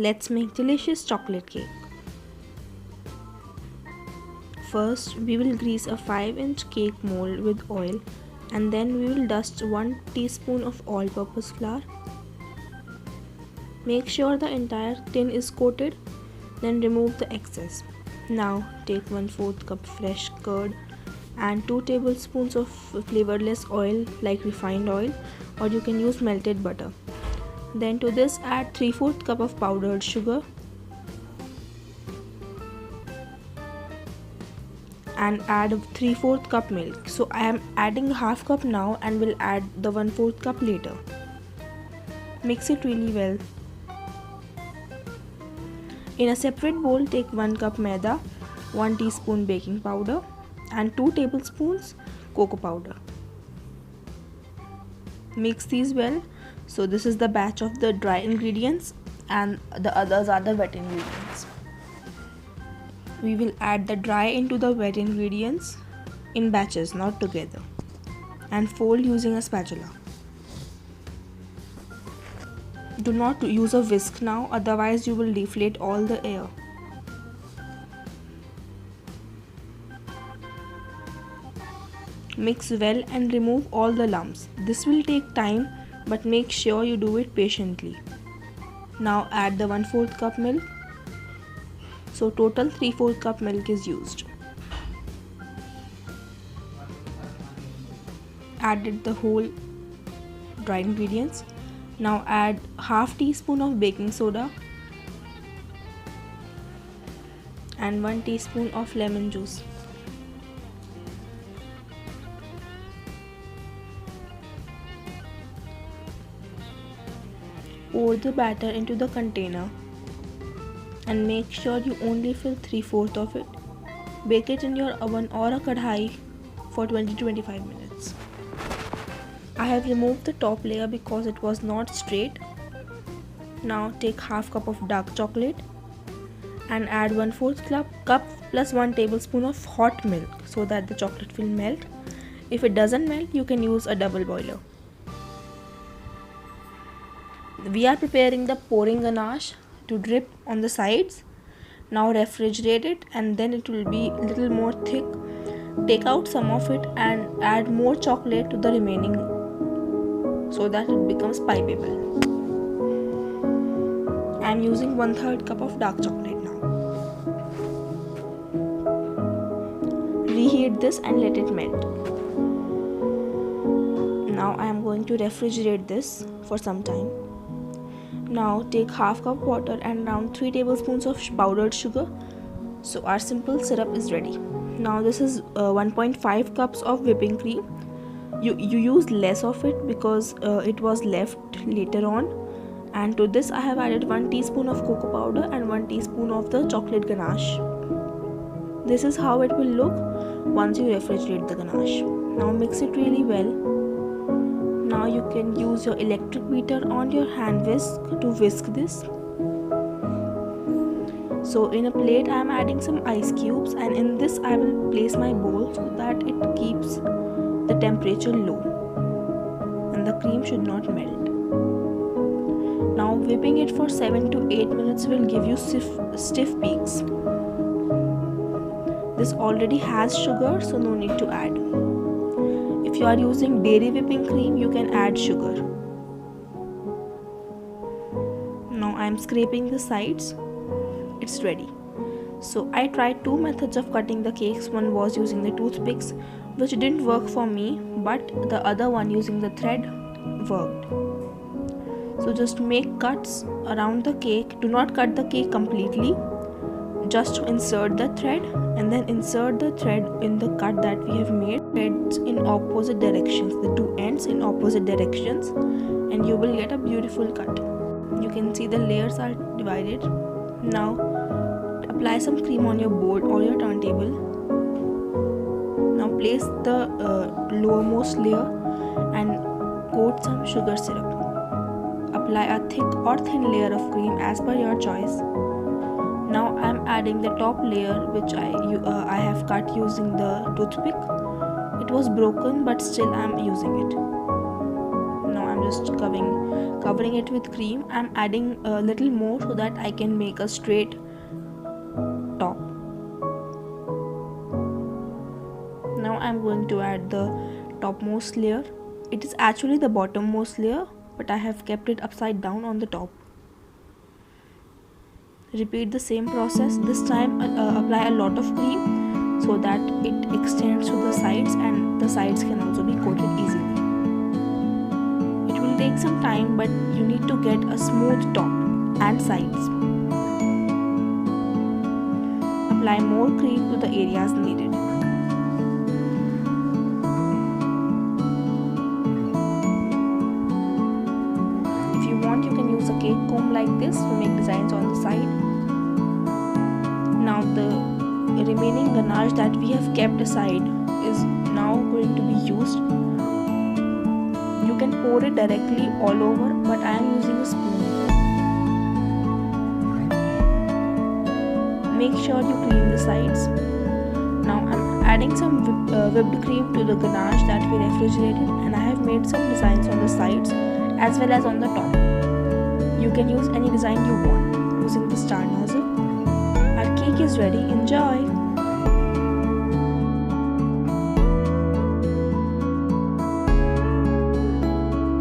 Let's make delicious chocolate cake. First, we will grease a 5-inch cake mold with oil, and then we will dust 1 teaspoon of all-purpose flour. Make sure the entire tin is coated, then remove the excess. Now take 1/4 cup fresh curd and 2 tablespoons of flavorless oil like refined oil, or you can use melted butter. Then to this add 3/4 cup of powdered sugar and add 3/4 cup milk. So I am adding half cup now and will add the 1/4 cup later. Mix it really well. In a separate bowl, take 1 cup maida, 1 teaspoon baking powder and 2 tablespoons cocoa powder. Mix these well. So this is the batch of the dry ingredients and the others are the wet ingredients. We will add the dry into the wet ingredients in batches, not together, and fold using a spatula. Do not use a whisk now, otherwise you will deflate all the air. Mix well and remove all the lumps. This will take time, but make sure you do it patiently. Now add the 1/4 cup milk. So total 3/4 cup milk is used. Added the whole dry ingredients. Now add half teaspoon of baking soda and 1 teaspoon of lemon juice. Pour the batter into the container and make sure you only fill 3/4 of it. Bake it in your oven or a kadhai for 20-25 minutes. I have removed the top layer because it was not straight. Now take half cup of dark chocolate and add 1/4 cup plus 1 tablespoon of hot milk so that the chocolate will melt. If it doesn't melt, you can use a double boiler. We are preparing the pouring ganache to drip on the sides. Now refrigerate it and then it will be a little more thick. Take out some of it and add more chocolate to the remaining so that it becomes pipable. I am using 1/3 cup of dark chocolate now. Reheat this and let it melt. Now I am going to refrigerate this for some time. Now take half cup water and around 3 tablespoons of powdered sugar. So our simple syrup is ready. Now this is 1.5 cups of whipping cream. You use less of it because it was left later on. And to this I have added 1 teaspoon of cocoa powder and 1 teaspoon of the chocolate ganache. This is how it will look once you refrigerate the ganache. Now mix it really well. Now you can use your electric beater on your hand whisk to whisk this. So in a plate I am adding some ice cubes, and in this I will place my bowl so that it keeps the temperature low and the cream should not melt. Now whipping it for 7 to 8 minutes will give you stiff peaks. This already has sugar, so no need to add. If you are using dairy whipping cream, you can add sugar. Now I am scraping the sides. It's ready. So I tried 2 methods of cutting the cakes. One was using the toothpicks, which didn't work for me, but the other one using the thread worked. So just make cuts around the cake. Do not cut the cake completely. Just insert the thread and then insert the thread in the cut that we have made. Threads in opposite directions, the two ends in opposite directions, and you will get a beautiful cut. You can see the layers are divided. Now apply some cream on your board or your turntable. Now place the lowermost layer and coat some sugar syrup. Apply a thick or thin layer of cream as per your choice. Now I am adding the top layer, which I have cut using the toothpick. It was broken, but still I am using it. Now I am just covering it with cream. I'm adding a little more so that I can make a straight top. Now I'm going to add the topmost layer. It is actually the bottommost layer, but I have kept it upside down on the top. Repeat the same process. This time apply a lot of cream so that it extends to the sides and the sides can also be coated easily. It will take some time, but you need to get a smooth top and sides. Apply more cream to the areas needed. If you want, you can use a cake comb like this to make designs on the side. Now the remaining ganache that we have kept aside is now going to be used. You can pour it directly all over, but I am using a spoon. Make sure you clean the sides. Now I'm adding some whipped cream to the ganache that we refrigerated, and I have made some designs on the sides as well as on the top. You can use any design you want using the star nozzle. Our cake is ready. Enjoy!